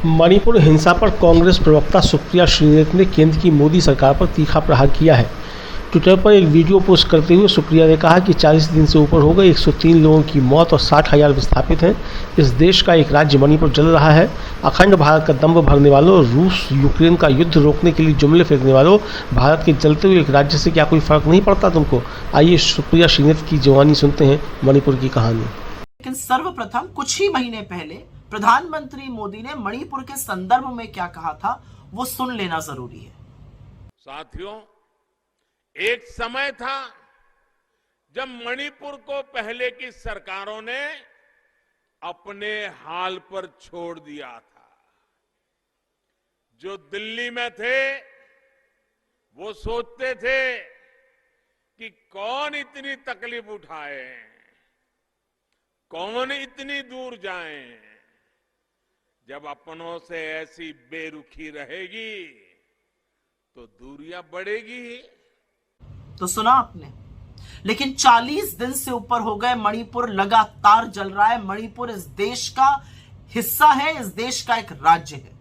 मणिपुर हिंसा पर कांग्रेस प्रवक्ता सुप्रिया श्रीनेत ने केंद्र की मोदी सरकार पर तीखा प्रहार किया है। ट्विटर पर एक वीडियो पोस्ट करते हुए सुप्रिया ने कहा कि 40 दिन से ऊपर हो गए, 103 लोगों की मौत और 60,000 विस्थापित हैं। इस देश का एक राज्य मणिपुर जल रहा है। अखंड भारत का दंभ भरने वालों, रूस यूक्रेन का युद्ध रोकने के लिए जुमले फेंकने वालों, भारत के जलते हुए एक राज्य से क्या कोई फर्क नहीं पड़ता तुमको? आइए सुप्रिया श्रीनेत की जवानी सुनते हैं मणिपुर की कहानी। लेकिन सर्वप्रथम कुछ ही महीने पहले प्रधानमंत्री मोदी ने मणिपुर के संदर्भ में क्या कहा था वो सुन लेना जरूरी है। साथियों, एक समय था जब मणिपुर को पहले की सरकारों ने अपने हाल पर छोड़ दिया था। जो दिल्ली में थे वो सोचते थे कि कौन इतनी तकलीफ उठाए, कौन इतनी दूर जाए। जब अपनों से ऐसी बेरुखी रहेगी तो दूरियां बढ़ेगी। तो सुना आपने, लेकिन 40 दिन से ऊपर हो गए, मणिपुर लगातार जल रहा है। मणिपुर इस देश का हिस्सा है, इस देश का एक राज्य है।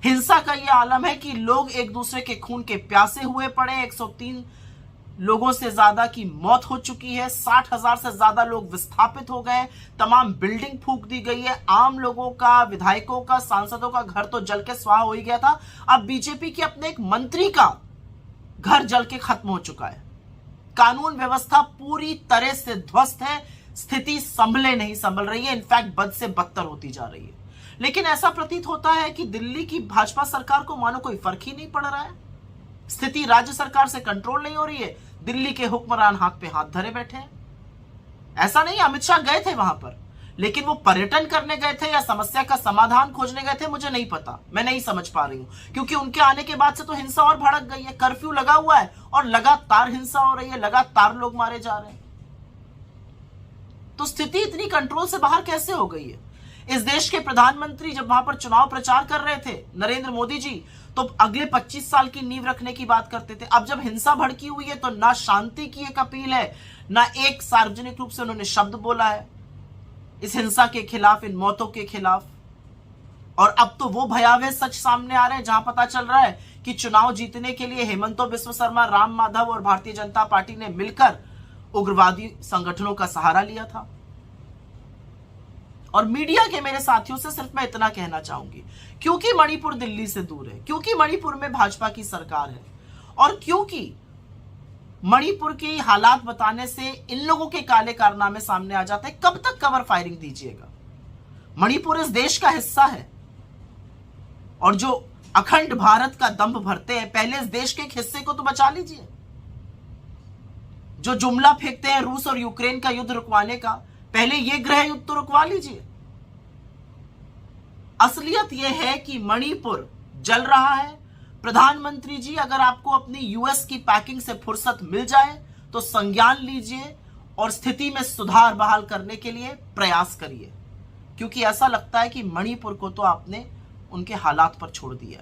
हिंसा का यह आलम है कि लोग एक दूसरे के खून के प्यासे हुए पड़े। 103 लोगों से ज्यादा की मौत हो चुकी है। 60,000 से ज्यादा लोग विस्थापित हो गए। तमाम बिल्डिंग फूंक दी गई है। आम लोगों का, विधायकों का, सांसदों का घर तो जल के स्वाहा हो ही गया था। अब बीजेपी के अपने एक मंत्री का घर जल के खत्म हो चुका है। कानून व्यवस्था पूरी तरह से ध्वस्त है। स्थिति नहीं संभल रही है, इनफैक्ट बद से बदतर होती जा रही है। लेकिन ऐसा प्रतीत होता है कि दिल्ली की भाजपा सरकार को मानो कोई फर्क ही नहीं पड़ रहा है। स्थिति राज्य सरकार से कंट्रोल नहीं हो रही है। दिल्ली के हुक्मरान हाथ पे हाथ धरे बैठे हैं। ऐसा नहीं अमित शाह गए थे वहां पर, लेकिन वो पर्यटन करने गए थे या समस्या का समाधान खोजने गए थे, मुझे नहीं पता। मैं नहीं समझ पा रही हूं, क्योंकि उनके आने के बाद से तो हिंसा और भड़क गई है। कर्फ्यू लगा हुआ है और लगातार हिंसा हो रही है, लगातार लोग मारे जा रहे हैं। तो स्थिति इतनी कंट्रोल से बाहर कैसे हो गई है? इस देश के प्रधानमंत्री जब वहां पर चुनाव प्रचार कर रहे थे, नरेंद्र मोदी जी, तो अगले 25 साल की नींव रखने की बात करते थे। अब जब हिंसा भड़की हुई है तो ना शांति की एक अपील है, ना एक सार्वजनिक रूप से उन्होंने शब्द बोला है इस हिंसा के खिलाफ, इन मौतों के खिलाफ। और अब तो वो भयावह सच सामने आ रहे हैं जहां पता चल रहा है कि चुनाव जीतने के लिए हेमंतो बिस्व शर्मा, राम माधव और भारतीय जनता पार्टी ने मिलकर उग्रवादी संगठनों का सहारा लिया था। और मीडिया के मेरे साथियों से सिर्फ मैं इतना कहना चाहूंगी, क्योंकि मणिपुर दिल्ली से दूर है, क्योंकि मणिपुर में भाजपा की सरकार है, और क्योंकि मणिपुर की हालात बताने से इन लोगों के काले कारनामे सामने आ जाते हैं, कब तक कवर फायरिंग दीजिएगा? मणिपुर इस देश का हिस्सा है, और जो अखंड भारत का दंभ भरते हैं, पहले इस देश के एक हिस्से को तो बचा लीजिए। जो जुमला फेंकते हैं रूस और यूक्रेन का युद्ध रुकवाने का, पहले यह गृह युद्ध तो रुकवा लीजिए। असलियत यह है कि मणिपुर जल रहा है। प्रधानमंत्री जी, अगर आपको अपनी यूएस की पैकिंग से फुर्सत मिल जाए तो संज्ञान लीजिए और स्थिति में सुधार बहाल करने के लिए प्रयास करिए, क्योंकि ऐसा लगता है कि मणिपुर को तो आपने उनके हालात पर छोड़ दिया है।